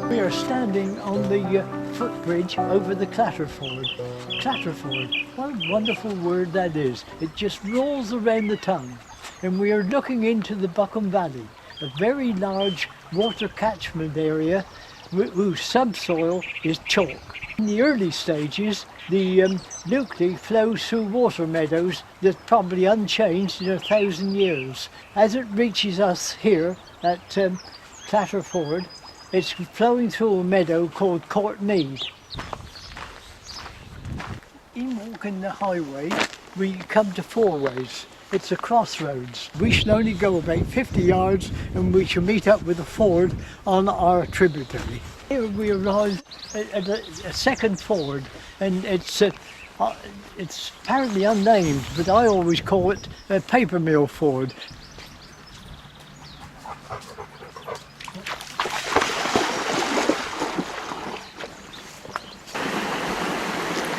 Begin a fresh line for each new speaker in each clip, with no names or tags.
We are standing on the footbridge over the Clatterford. Clatterford, what a wonderful word that is. It just rolls around the tongue. And we are looking into the Buchan Valley, a very large water catchment area whose subsoil is chalk. In the early stages, the Lukeley flows through water meadows that's probably unchanged in 1,000 years. As it reaches us here at Clatterford, it's flowing through a meadow called Courtmead. In walking the highway, we come to four ways. It's a crossroads. We shall only go about 50 yards and we shall meet up with a ford on our tributary. Here we arrive at a second ford, and it's apparently unnamed, but I always call it a paper mill ford.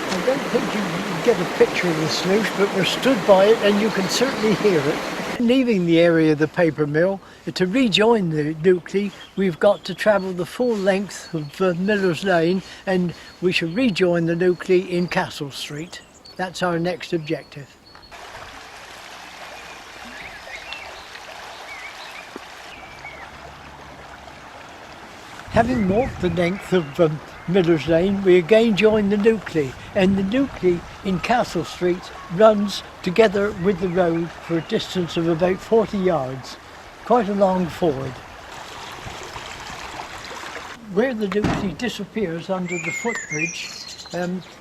I don't think you can get a picture of the sluice, but we're stood by it and you can certainly hear it. Leaving the area of the paper mill, to rejoin the Lukeley, we've got to travel the full length of Miller's Lane, and we shall rejoin the Lukeley in Castle Street. That's our next objective. Having walked the length of Miller's Lane, we again join the Lukeley, and the Lukeley in Castle Street runs together with the road for a distance of about 40 yards, quite a long ford. Where the Lukeley disappears under the footbridge,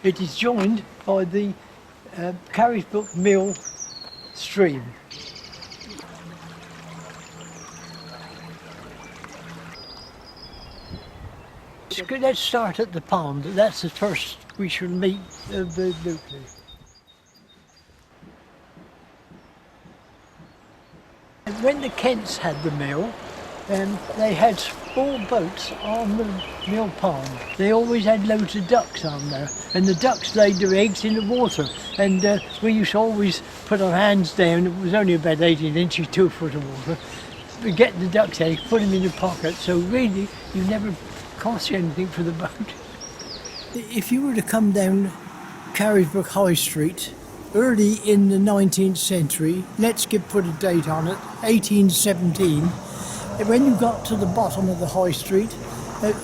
it is joined by the Carrisbrook Mill stream. Let's start at the pond. That's the first we shall meet of the Lukeley. When the Kents had the mill, they had small boats on the mill pond. They always had loads of ducks on there, and the ducks laid their eggs in the water. And we used to always put our hands down. It was only about 18 inches, 2 foot of water. We get the duck's eggs, put them in your pocket. So really, you never cost you anything for the boat. If you were to come down Carrisbrook High Street early in the 19th century, let's put a date on it, 1817, when you got to the bottom of the High Street,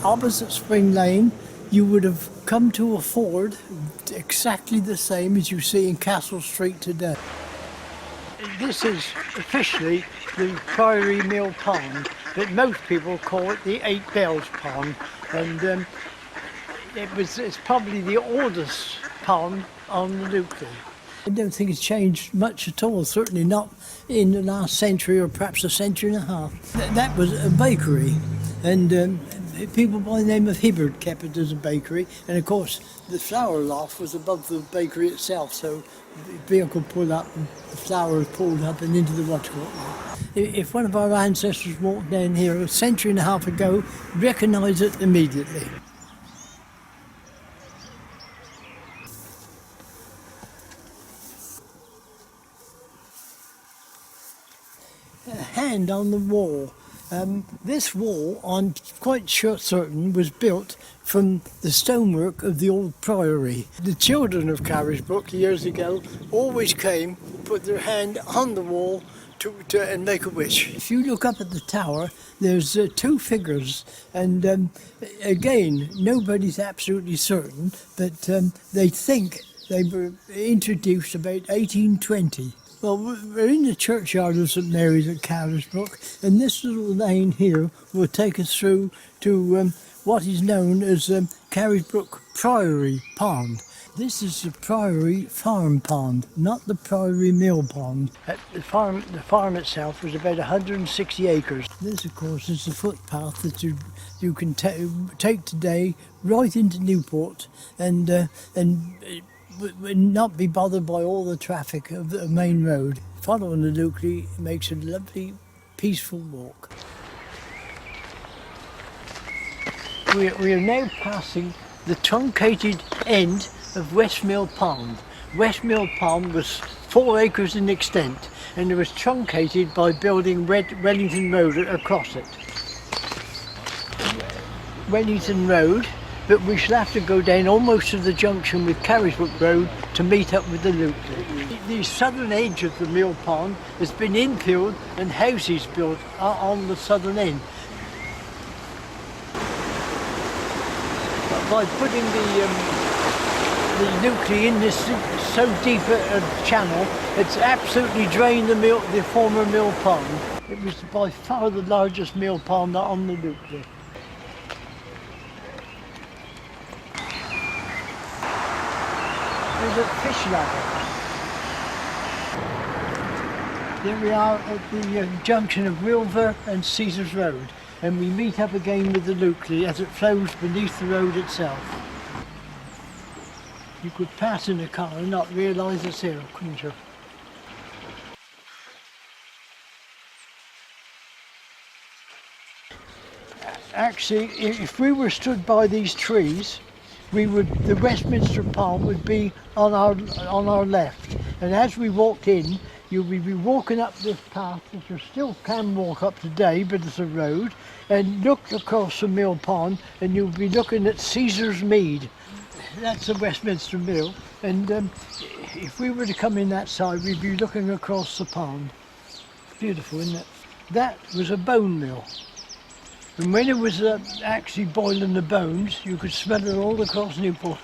opposite Spring Lane, you would have come to a ford exactly the same as you see in Castle Street today. This is officially the Priory Mill Pond, but most people call it the Eight Bells Pond, and it's probably the oldest pond on the Lukeley. I don't think it's changed much at all, certainly not in the last century or perhaps a century and a half. That was a bakery, and people by the name of Hibbard kept it as a bakery, and of course the flour loft was above the bakery itself, so the vehicle pulled up and the flour was pulled up and into the watercourt. If one of our ancestors walked down here a century and a half ago, recognise it immediately. A hand on the wall. This wall, I'm quite certain, was built from the stonework of the old priory. The children of Carrisbrook years ago always came, put their hand on the wall and make a wish. If you look up at the tower, there's two figures, and again, nobody's absolutely certain, but they think they were introduced about 1820. Well, we're in the churchyard of St Mary's at Carrisbrook, and this little lane here will take us through to what is known as Carrisbrook Priory Pond. This is the Priory Farm Pond, not the Priory Mill Pond. The farm itself was about 160 acres. This, of course, is the footpath that you can take today right into Newport and not be bothered by all the traffic of the main road. Following the Lukeley makes a lovely, peaceful walk. We are now passing the truncated end of Westmill Pond. Westmill Pond was 4 acres in extent and it was truncated by building Wellington Road across it. Wellington Road, but we shall have to go down almost to the junction with Carriswood Road to meet up with the Lukeley. The southern edge of the mill pond has been infilled and houses built on the southern end. By putting the Lukeley in this so deep a channel, it's absolutely drained the former mill pond. It was by far the largest mill pond on the Lukeley. There's a fish ladder. There we are at the junction of Wilver and Caesars Road, and we meet up again with the Lukeley as it flows beneath the road itself. You could pass in a car and not realise it's here, couldn't you? Actually, if we were stood by these trees, the Westminster Pond would be on our left, and as we walked in, you would be walking up this path that you still can walk up today, but it's a road, and look across the mill pond, and you'll be looking at Caesar's Mead. That's the Westminster Mill, and if we were to come in that side, we'd be looking across the pond. Beautiful, isn't it? That was a bone mill. And when it was actually boiling the bones, you could smell it all across Newport.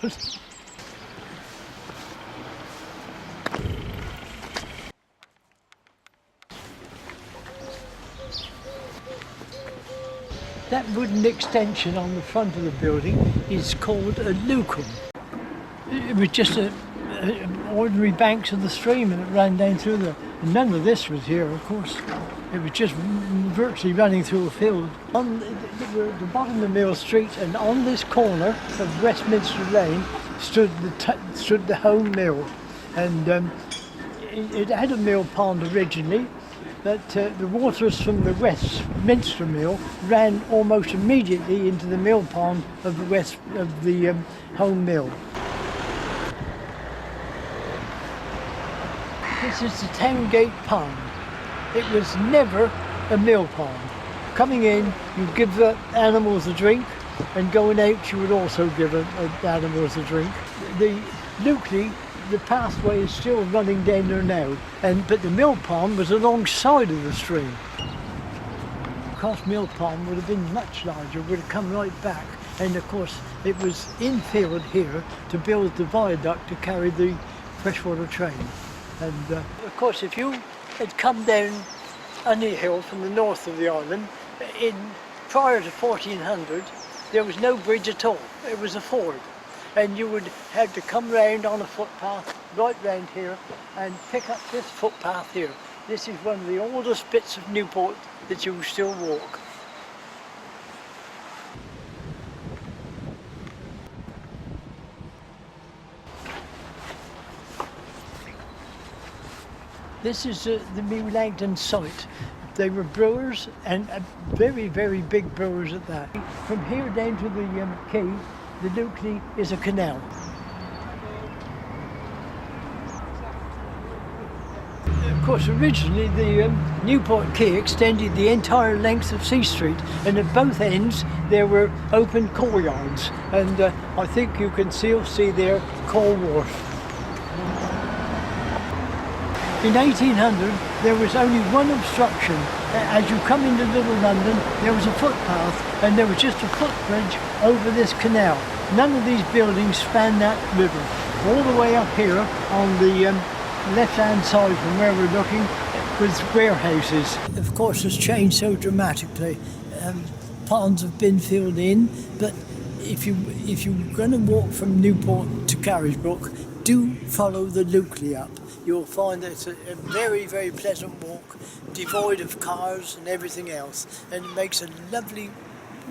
That wooden extension on the front of the building is called a lucum. It was just ordinary banks of the stream and it ran down through there. And none of this was here, of course. It was just virtually running through a field. On the bottom of Mill Street and on this corner of Westminster Lane stood the home mill. And it had a mill pond originally, but the waters from the Westminster Mill ran almost immediately into the mill pond of the home mill. This is the Towngate Pond. It was never a mill pond. Coming in, you give the animals a drink, and going out, you would also give the animals a drink. The Lukeley, the pathway is still running down there now, but the mill pond was alongside of the stream. Of course, mill pond would have been much larger, would have come right back, and of course it was infilled here to build the viaduct to carry the freshwater train. And of course, if you had come down Honeyhill from the north of the island, prior to 1400, there was no bridge at all. It was a ford. And you would have to come round on a footpath right round here and pick up this footpath here. This is one of the oldest bits of Newport that you still walk. This is the New Langton site. They were brewers, and very, very big brewers at that. From here down to the quay, the Lukeley is a canal. Of course, originally the Newport Quay extended the entire length of C Street, and at both ends there were open courtyards, and I think you can still see there Coal Wharf. In 1800, there was only one obstruction. As you come into Little London, there was a footpath and there was just a footbridge over this canal. None of these buildings span that river. All the way up here on the left-hand side from where we're looking was warehouses. Of course, it's changed so dramatically. Ponds have been filled in, but if you're going to walk from Newport to Carrisbrook, do follow the Lukeley up. You'll find that it's a very, very pleasant walk, devoid of cars and everything else, and it makes a lovely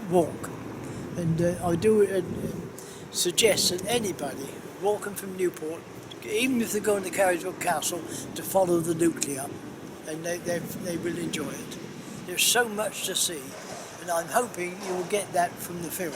walk. And I do suggest that anybody walking from Newport, even if they're going to Carrisbrook Castle, to follow the Lukeley up, and they will enjoy it. There's so much to see, and I'm hoping you will get that from the film.